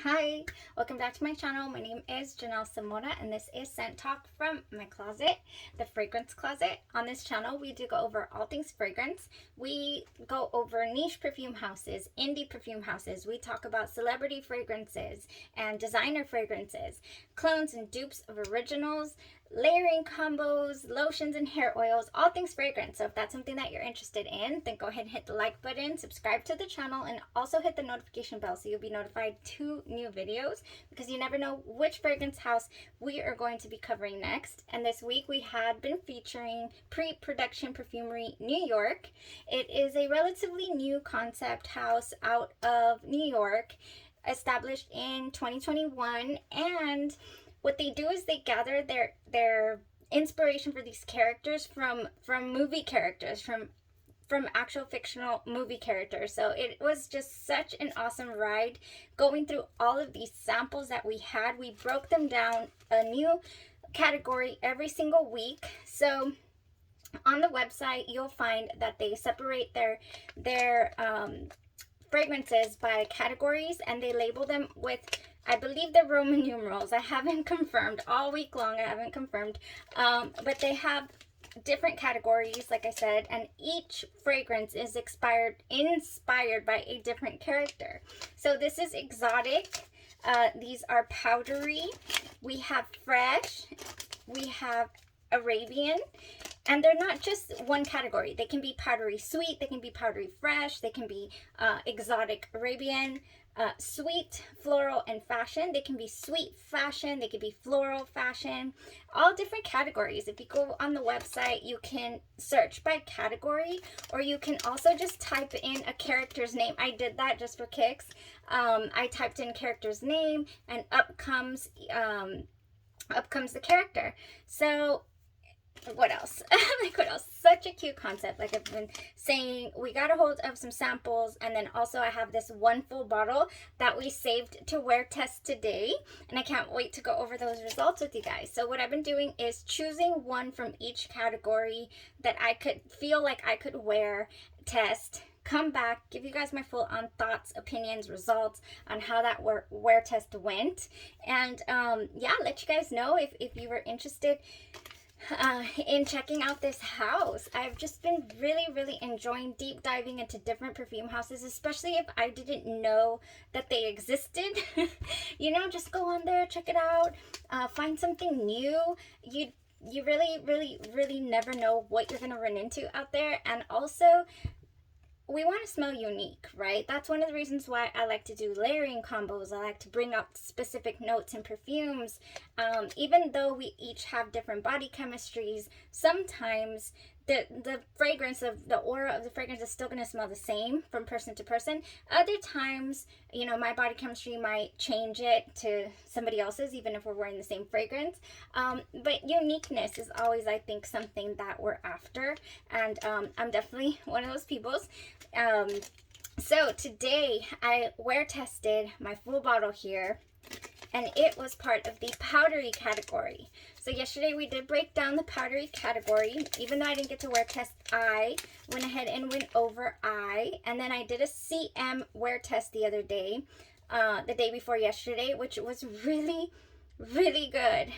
Hi, welcome back to my channel. My name is Janelle Samora and this is Scent Talk from my closet, the fragrance closet. On this channel, we do go over all things fragrance. We go over niche perfume houses, indie perfume houses. We talk about celebrity fragrances and designer fragrances, clones and dupes of originals, layering combos, lotions and hair oils, all things fragrance. So if that's something that you're interested in, then go ahead and hit the like button, subscribe to the channel, and also hit the notification bell so you'll be notified to new videos, because you never know which fragrance house we are going to be covering next. And this week we had been featuring Preproduction Perfumery New York. It is a relatively new concept house out of New York, established in 2021, and what they do is they gather their inspiration for these characters from movie characters, from actual fictional movie characters. So it was just such an awesome ride going through all of these samples that we had. We broke them down a new category every single week. So on the website, you'll find that they separate their fragrances by categories, and they label them with, I believe, the Roman numerals. I haven't confirmed all week long. I haven't confirmed, but they have different categories, like I said, and each fragrance is inspired by a different character. So this is exotic. These are powdery. We have fresh. We have Arabian. And they're not just one category. They can be powdery sweet, they can be powdery fresh, they can be exotic Arabian, sweet, floral, and fashion. They can be sweet fashion, they can be floral fashion, all different categories. If you go on the website, you can search by category, or you can also just type in a character's name. I did that just for kicks. I typed in character's name, and up comes the character. So what else? Like, what else? Such a cute concept. Like I've been saying, we got a hold of some samples, and then also I have this one full bottle that we saved to wear test today, and I can't wait to go over those results with you guys. So what I've been doing is choosing one from each category that I could feel like I could wear, test, come back, give you guys my full on thoughts, opinions, results on how that wear test went, and yeah, let you guys know if you were interested in checking out this house. I've just been really enjoying deep diving into different perfume houses, especially if I didn't know that they existed. You know, just go on there, check it out, find something new. You really never know what you're gonna run into out there. And also, we want to smell unique, right? That's one of the reasons why I like to do layering combos. I like to bring out specific notes in perfumes. Even though we each have different body chemistries, sometimes the fragrance of the aura of the fragrance is still going to smell the same from person to person. Other times, you know, my body chemistry might change it to somebody else's, even if we're wearing the same fragrance. But uniqueness is always, I think, something that we're after, and I'm definitely one of those peoples. So today I wear tested my full bottle here, and it was part of the powdery category. So yesterday we did break down the powdery category. Even though I didn't get to wear test I, went ahead and went over I, and then I did a CM wear test the other day, the day before yesterday, which was really good.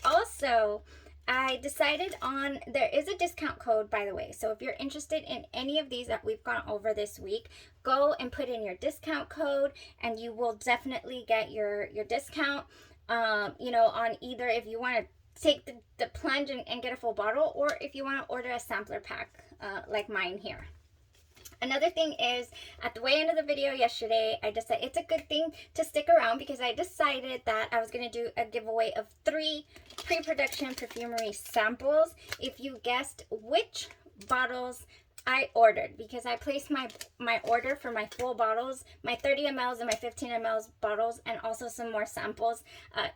Also, I decided on, there is a discount code, by the way. So if you're interested in any of these that we've gone over this week, go and put in your discount code, and you will definitely get your discount, you know, on either if you want to take the plunge and get a full bottle, or if you want to order a sampler pack, like mine here. Another thing is, at the way end of the video yesterday, I decided it's a good thing to stick around, because I decided that I was going to do a giveaway of 3 pre-production perfumery samples if you guessed which bottles I ordered, because I placed my order for my full bottles, my 30 mLs and my 15 mLs bottles, and also some more samples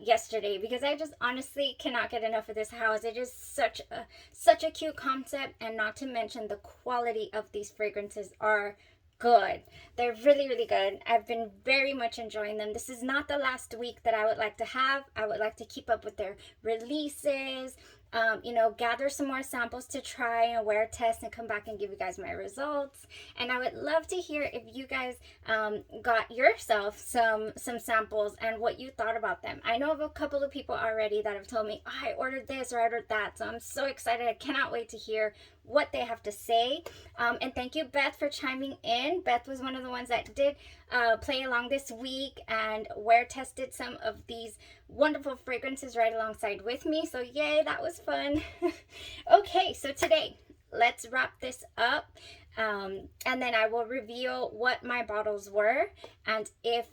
yesterday, because I just honestly cannot get enough of this house. It is such a cute concept, and not to mention the quality of these fragrances are good. They're really good. I've been very much enjoying them. This is not the last week that I would like to have. I would like to keep up with their releases, you know, gather some more samples to try and wear test and come back and give you guys my results. And I would love to hear if you guys got yourself some samples and what you thought about them. I know of a couple of people already that have told me, oh, I ordered this or I ordered that. So I'm so excited. I cannot wait to hear what they have to say. And thank you, Beth, for chiming in. Beth was one of the ones that did play along this week and wear tested some of these wonderful fragrances right alongside with me. So yay, that was fun. Okay, so today let's wrap this up. And then I will reveal what my bottles were. And if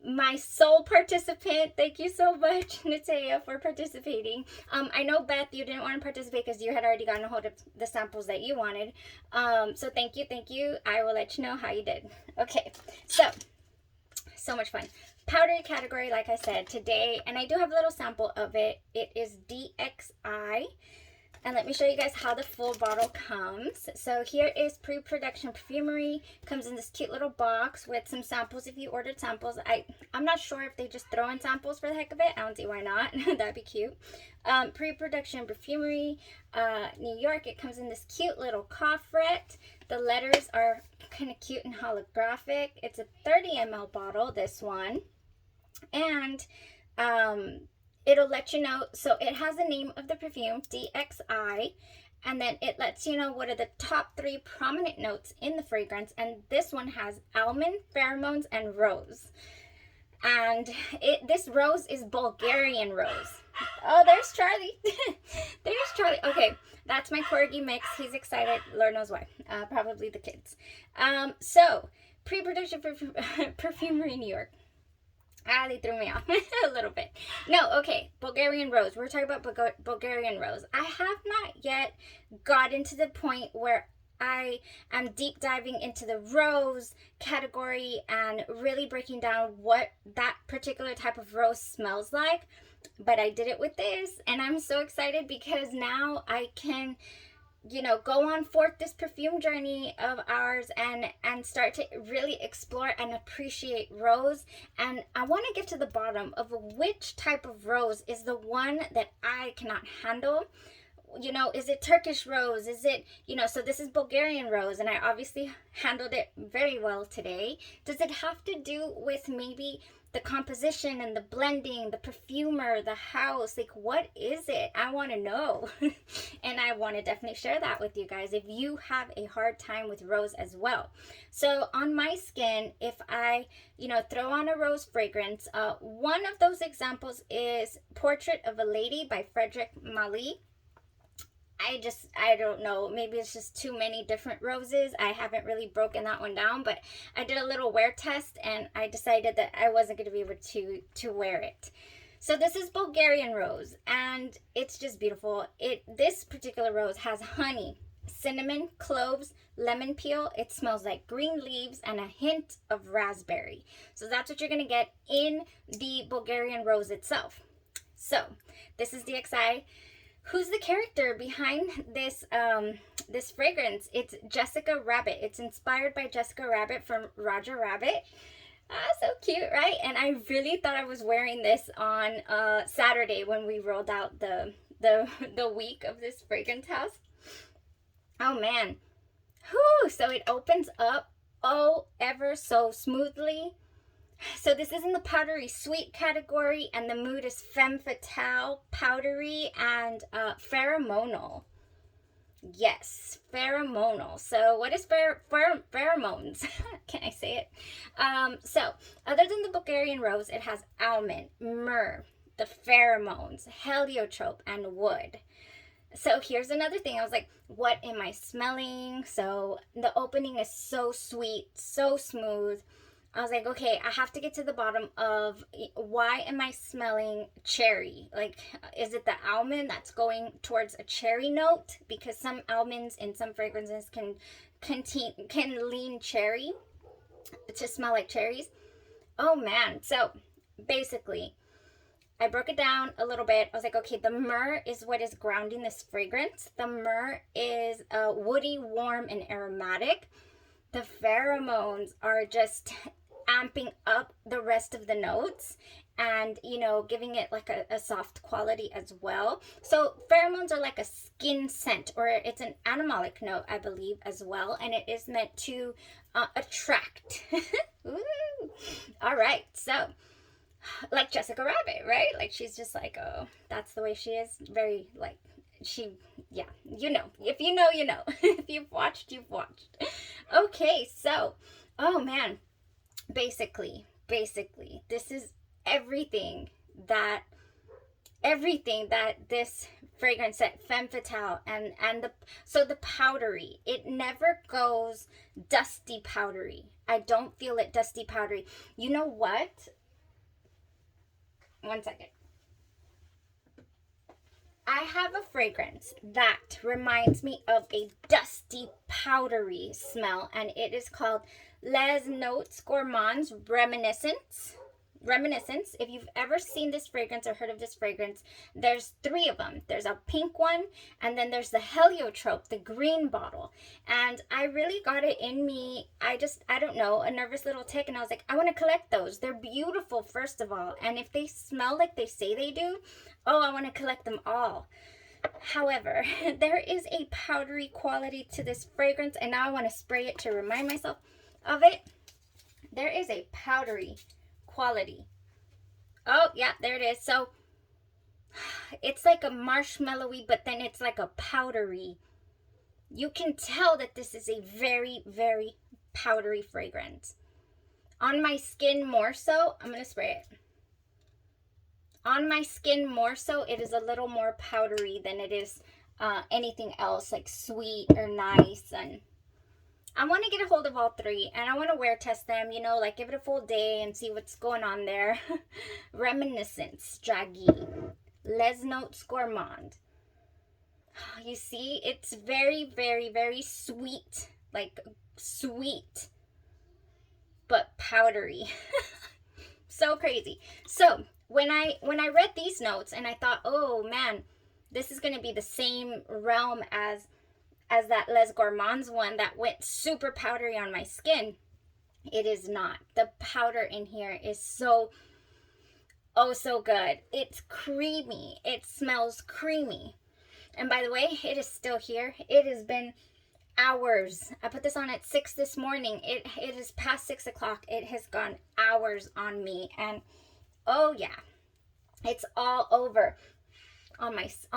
my sole participant, thank you so much, Natea, for participating. I know, Beth, you didn't want to participate because you had already gotten a hold of the samples that you wanted. So thank you. I will let you know how you did. Okay, so much fun. Powdery category, like I said, today, and I do have a little sample of it. It is DXI. And let me show you guys how the full bottle comes. So here is Preproduction Perfumery. Comes in this cute little box with some samples if you ordered samples. I'm not sure if they just throw in samples for the heck of it. I don't see why not. That'd be cute. Preproduction Perfumery New York. It comes in this cute little coffret. The letters are kind of cute and holographic. It's a 30 ml bottle, this one. And it'll let you know, so it has the name of the perfume, DXI, and then it lets you know what are the top 3 prominent notes in the fragrance, and this one has almond, pheromones, and rose. And this rose is Bulgarian rose. Oh, there's Charlie. There's Charlie. Okay, that's my corgi mix. He's excited. Lord knows why. Probably the kids. So, Preproduction Perfumery New York. They threw me off a little bit. No, okay, Bulgarian rose. We're talking about Bulgarian rose. I have not yet gotten to the point where I am deep diving into the rose category and really breaking down what that particular type of rose smells like. But I did it with this, and I'm so excited because now I can, you know, go on forth this perfume journey of ours and start to really explore and appreciate rose. And I want to get to the bottom of which type of rose is the one that I cannot handle. You know, is it Turkish rose? Is it, you know, so this is Bulgarian rose, and I obviously handled it very well today. Does it have to do with maybe the composition and the blending, the perfumer, the house? Like, what is it? I want to know. And I want to definitely share that with you guys if you have a hard time with rose as well. So on my skin, if I, you know, throw on a rose fragrance, one of those examples is Portrait of a Lady by Frederic Malle. I don't know, maybe it's just too many different roses. I haven't really broken that one down, but I did a little wear test and I decided that I wasn't going to be able to wear it. So this is Bulgarian rose, and it's just beautiful. This particular rose has honey, cinnamon, cloves, lemon peel. It smells like green leaves and a hint of raspberry. So that's what you're going to get in the Bulgarian rose itself. So this is DXI. Who's the character behind this this fragrance? It's Jessica Rabbit. It's inspired by Jessica Rabbit from Roger Rabbit. So cute, right? And I really thought I was wearing this on Saturday when we rolled out the week of this fragrance house. Oh man. Whew, so it opens up ever so smoothly. So this is in the powdery sweet category, and the mood is femme fatale, powdery, and pheromonal. Yes, pheromonal. So what is pheromones? Can I say it? So other than the Bulgarian rose, it has almond, myrrh, the pheromones, heliotrope, and wood. So here's another thing. I was like, what am I smelling? So the opening is so sweet, so smooth. I was like, okay, I have to get to the bottom of why am I smelling cherry? Like, is it the almond that's going towards a cherry note? Because some almonds in some fragrances can lean cherry to smell like cherries. Oh man. So basically, I broke it down a little bit. I was like, okay, the myrrh is what is grounding this fragrance. The myrrh is woody, warm, and aromatic. The pheromones are just amping up the rest of the notes and, you know, giving it like a soft quality as well. So pheromones are like a skin scent, or it's an animalic note, I believe, as well, and it is meant to attract. All right, so like Jessica Rabbit, right? Like she's just like, oh, that's the way she is. Very like yeah, you know. If you know, you know. If you've watched, you've watched. Okay, so, oh man, basically, this is everything that this fragrance set, Femme Fatale, and the powdery, it never goes dusty powdery. I don't feel it dusty powdery. You know what? One second. I have a fragrance that reminds me of a dusty, powdery smell, and it is called Les Notes Gourmands Reminiscence. If you've ever seen this fragrance or heard of this fragrance, there's 3 of them. There's a pink one, and then there's the Heliotrope, the green bottle. And I really got it in me. I don't know, a nervous little tick, and I was like, I want to collect those. They're beautiful, first of all, and if they smell like they say they do, oh, I want to collect them all. However, there is a powdery quality to this fragrance, and now I want to spray it to remind myself of it. There is a powdery quality. Oh, yeah, there it is. So it's like a marshmallowy, but then it's like a powdery. You can tell that this is a very, very powdery fragrance. On my skin more so, I'm going to spray it. On my skin more so, it is a little more powdery than it is anything else, like sweet or nice. And I want to get a hold of all 3, and I want to wear test them, you know, like give it a full day and see what's going on there. Reminiscence, Draghi, Les Notes Gourmand. You see, it's very, very, very sweet, like sweet, but powdery. So crazy. So when I read these notes, and I thought, oh man, this is going to be the same realm as that Les Gourmands one that went super powdery on my skin. It is not. The powder in here is so, oh, so good. It's creamy. It smells creamy. And by the way, it is still here. It has been hours. I put this on at 6 this morning. It is past 6 o'clock. It has gone hours on me. And oh yeah, it's all over. On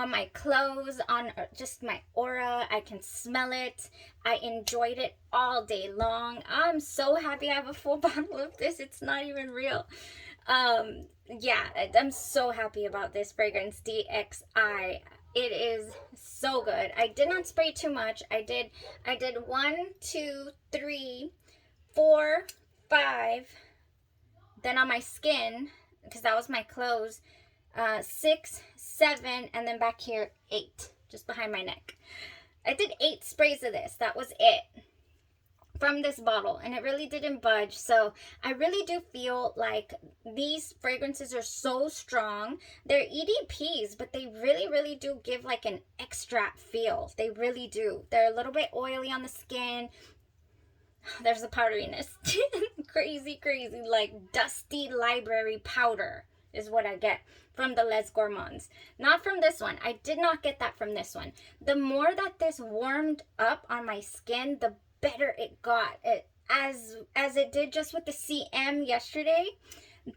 my clothes, on just my aura. I can smell it. I enjoyed it all day long. I'm so happy I have a full bottle of this. It's not even real. Yeah, I'm so happy about this fragrance, DXI. It is so good. I did not spray too much. I did 1, 2, 3, 4, 5. Then on my skin, because that was my clothes, 6, 7, and then back here 8, just behind my neck. I did 8 sprays of this. That was it from this bottle, and it really didn't budge. So I really do feel like these fragrances are so strong. They're EDPs, but they really, really do give like an extract feel. They really do. They're a little bit oily on the skin. There's the powderiness. Crazy, like dusty library powder is what I get from the Les Gourmands. Not from this one. I did not get that from this one. The more that this warmed up on my skin, the better it got. As it did just with the CM yesterday.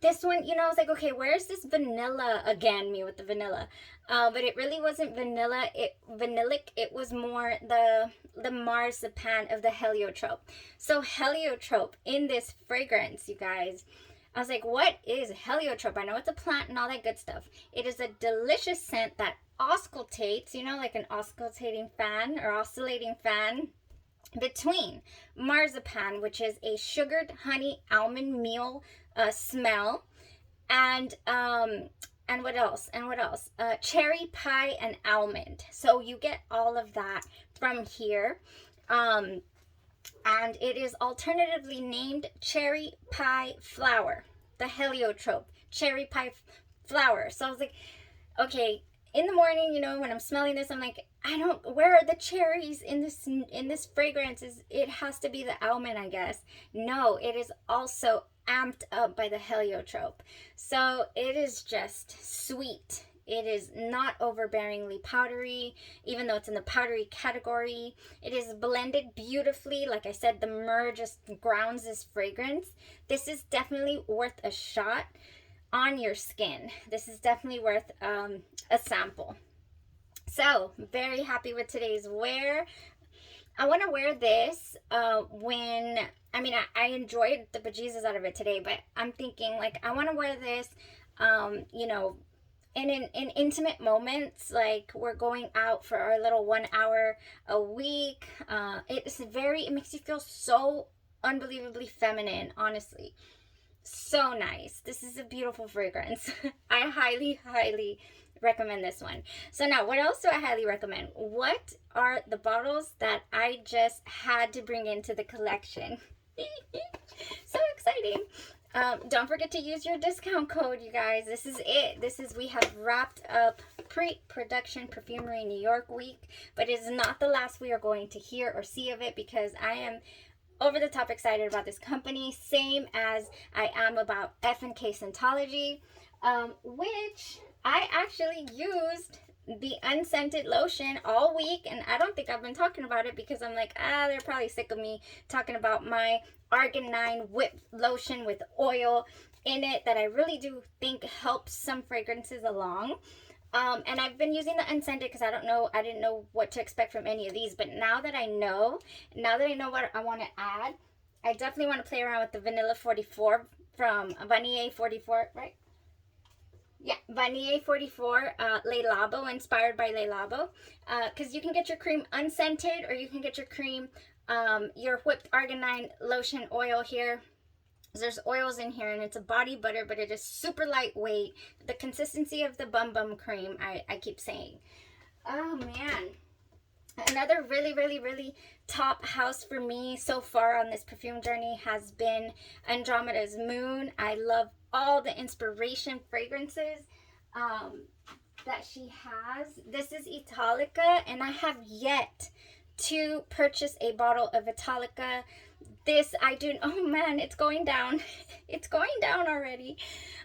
This one, you know, I was like, okay, where's this vanilla again? Me with the vanilla. But it really wasn't vanilla. Vanillic. It was more the marzipan of the Heliotrope. So Heliotrope in this fragrance, you guys. I was like, what is Heliotrope? I know it's a plant and all that good stuff. It is a delicious scent that auscultates, you know, like an auscultating fan or oscillating fan between marzipan, which is a sugared honey almond meal smell, and what else? Cherry pie and almond. So you get all of that from here. And it is alternatively named cherry pie flower, the Heliotrope cherry pie flower. So I was like, okay, in the morning, you know, when I'm smelling this, I'm like, where are the cherries in this fragrance? It has to be the almond, I guess. No, it is also amped up by the Heliotrope. So it is just sweet. It is not overbearingly powdery, even though it's in the powdery category. It is blended beautifully. Like I said, the myrrh just grounds this fragrance. This is definitely worth a shot on your skin. This is definitely worth a sample. So, very happy with today's wear. I want to wear this when, I mean, I enjoyed the bejesus out of it today, but I'm thinking, like, I want to wear this, you know, in intimate moments, like we're going out for our little 1 hour a week. It makes you feel so unbelievably feminine, honestly. So nice. This is a beautiful fragrance. I highly, highly recommend this one. So now, what else do I highly recommend? What are the bottles that I just had to bring into the collection? So exciting. Don't forget to use your discount code, you guys. This is it. We have wrapped up Pre-Production Perfumery New York week, but it is not the last we are going to hear or see of it, because I am over the top excited about this company, same as I am about F&K Scentology, which I actually used the unscented lotion all week, and I don't think I've been talking about it because I'm like, they're probably sick of me talking about my Argan 9 whip lotion with oil in it that I really do think helps some fragrances along. And I've been using the unscented because I didn't know what to expect from any of these, but now that I know what I want to add, I definitely want to play around with the Vanilla 44 from Vanille 44, right? Yeah, Vanille 44, Le Labo, inspired by Le Labo. Because you can get your cream unscented, or you can get your cream, your whipped Argan 9 lotion oil here. There's oils in here, and it's a body butter, but it is super lightweight. The consistency of the Bum Bum cream, I keep saying. Oh, man. Another really, really, really top house for me so far on this perfume journey has been Andromeda's Moon. I love all the inspiration fragrances that she has. This is Italica, and I have yet to purchase a bottle of Italica. This I do. Oh man, it's going down. It's going down already.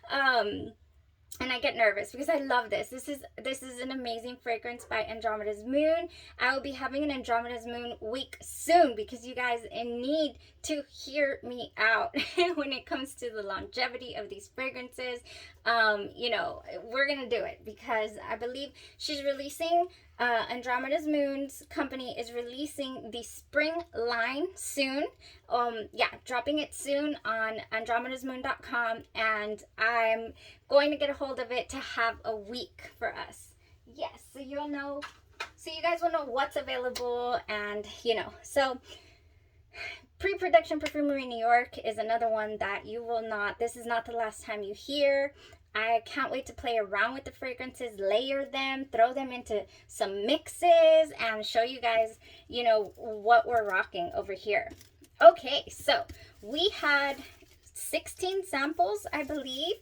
And I get nervous because I love this. This is an amazing fragrance by Andromeda's Moon. I will be having an Andromeda's Moon week soon because you guys need to hear me out when it comes to the longevity of these fragrances. You know, we're gonna do it because I believe she's releasing, Andromeda's Moon's company is releasing the spring line soon. Yeah, dropping it soon on andromedasmoon.com, and I'm going to get a hold of it to have a week for us. Yes, so you'll know, so you guys will know what's available, and you know, so Pre-Production Perfumery New York is another one that you will not, this is not the last time you hear. I can't wait to play around with the fragrances, layer them, throw them into some mixes, and show you guys, you know, what we're rocking over here. Okay, so we had 16 samples, I believe.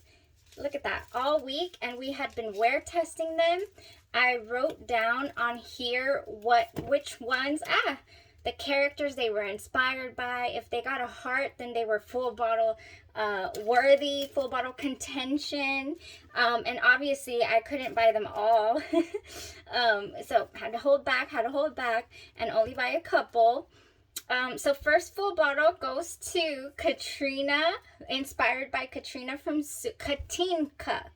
Look at that, all week, and we had been wear testing them. I wrote down on here which ones, the characters they were inspired by. If they got a heart, then they were full bottle worthy, full bottle contention. And obviously I couldn't buy them all. So had to hold back, and only buy a couple. So first full bottle goes to Katrina, inspired by Katrina from Katinka,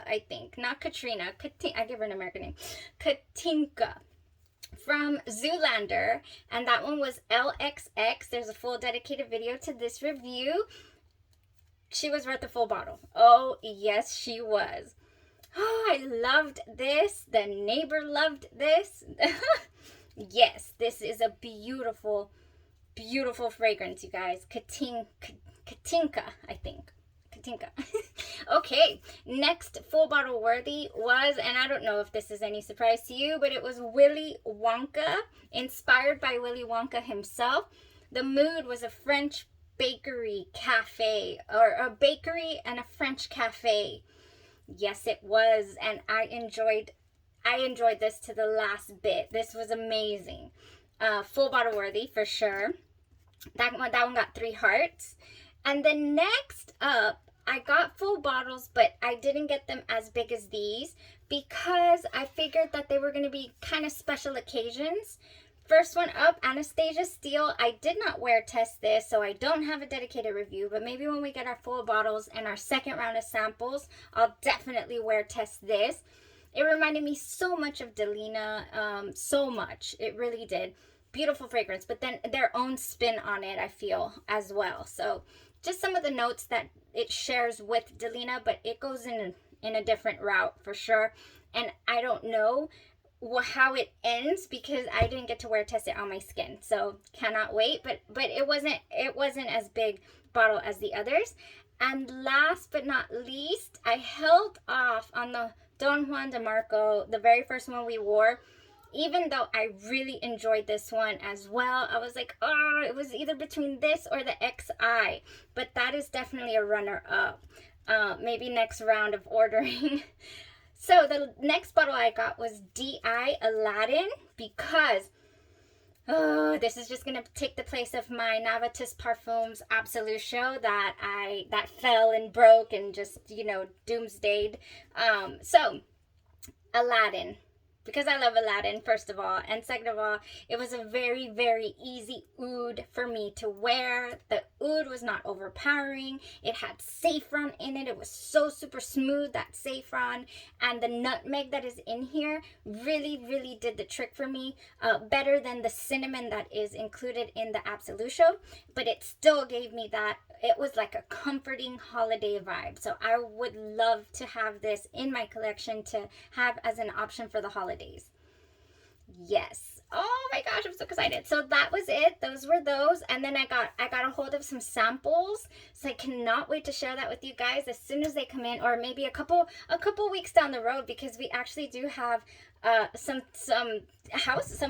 I think, not Katrina. I give her an American name. Katinka from Zoolander, and that one was LXX. There's a full dedicated video to this review. She was worth the full bottle. Oh, yes, she was. Oh, I loved this. The neighbor loved this. Yes, this is a beautiful, beautiful fragrance, you guys. Katinka, I think. Katinka. Okay, next full bottle worthy was, and I don't know if this is any surprise to you, but it was Willy Wonka, inspired by Willy Wonka himself. The mood was a French bakery cafe, or a bakery and a French cafe. Yes, it was, and I enjoyed this to the last bit. This was amazing. Full bottle worthy for sure. That one got 3 hearts. And then next up, I got full bottles, but I didn't get them as big as these because I figured that they were going to be kind of special occasions. First one up, Anastasia Steel. I did not wear test this, so I don't have a dedicated review, but maybe when we get our full bottles and our second round of samples, I'll definitely wear test this. It reminded me so much of Delina, so much. It really did. Beautiful fragrance, but then their own spin on it, I feel, as well. So just some of the notes that it shares with Delina, but it goes in a different route for sure. And I don't know how it ends because I didn't get to wear test it on my skin, so cannot wait. But it wasn't as big bottle as the others. And last but not least, I held off on the Don Juan de Marco, the very first one we wore. Even though I really enjoyed this one as well, I was like, oh, it was either between this or the XI, but that is definitely a runner-up. Maybe next round of ordering. So the next bottle I got was DI Aladdin because this is just gonna take the place of my Novatus Parfums Absolute show that fell and broke and just, you know, doomsdayed. So Aladdin, because I love Aladdin, first of all, and second of all, it was a very, very easy oud for me to wear. The oud was not overpowering. It had saffron in it. It was so super smooth, that saffron, and the nutmeg that is in here really, really did the trick for me, better than the cinnamon that is included in the Absolution, but it still gave me that. It was like a comforting holiday vibe. So I would love to have this in my collection to have as an option for the holidays. Yes. Oh my gosh, I'm so excited. So that was it. Those were those. And then I got a hold of some samples. So I cannot wait to share that with you guys as soon as they come in, or maybe a couple weeks down the road, because we actually do have some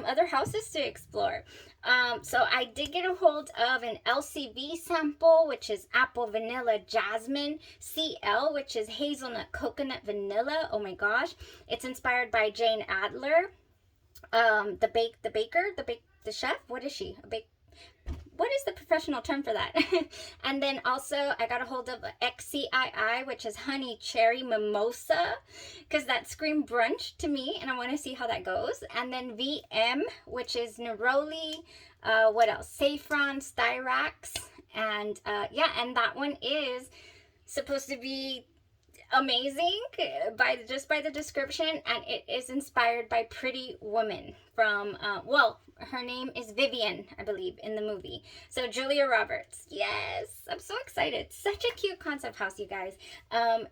other houses to explore. So I did get a hold of an LCV sample, which is Apple Vanilla Jasmine, CL, which is Hazelnut Coconut Vanilla. Oh my gosh. It's inspired by Jane Adler. The chef, what is she? What is the professional term for that? And then also I got a hold of XCII, which is Honey Cherry Mimosa, because that screamed brunch to me, and I want to see how that goes. And then VM, which is Neroli, what else? Saffron, Styrax, and yeah, and that one is supposed to be amazing by the description, and it is inspired by Pretty Woman from well, her name is Vivian, I believe, in the movie. So Julia Roberts. Yes, I'm so excited. Such a cute concept house, you guys.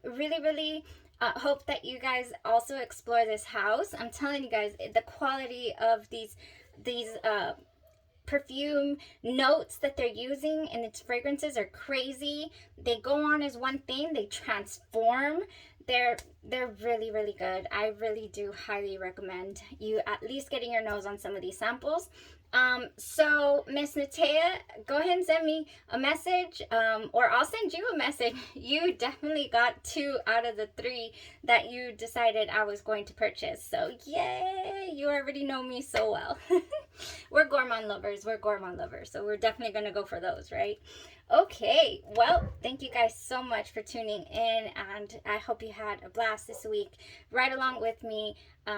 Really hope that you guys also explore this house. I'm telling you guys, the quality of these perfume notes that they're using and its fragrances are crazy. They go on as one thing, they transform. They're really, really good. I really do highly recommend you at least getting your nose on some of these samples. So Miss Natea, go ahead and send me a message, or I'll send you a message. You definitely got 2 out of the 3 that you decided I was going to purchase. So yay, you already know me so well. We're gourmand lovers. So we're definitely going to go for those, right? Okay, well, thank you guys so much for tuning in, and I hope you had a blast this week right along with me,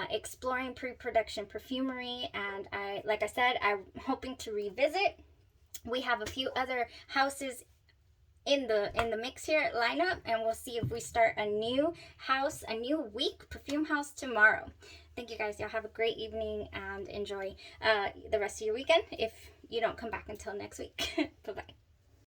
exploring pre-production perfumery. And like I said, I'm hoping to revisit. We have a few other houses in the mix here lineup, and we'll see if we start a new house, a new week perfume house tomorrow. Thank you guys. Y'all have a great evening and enjoy the rest of your weekend if you don't come back until next week. Bye-bye.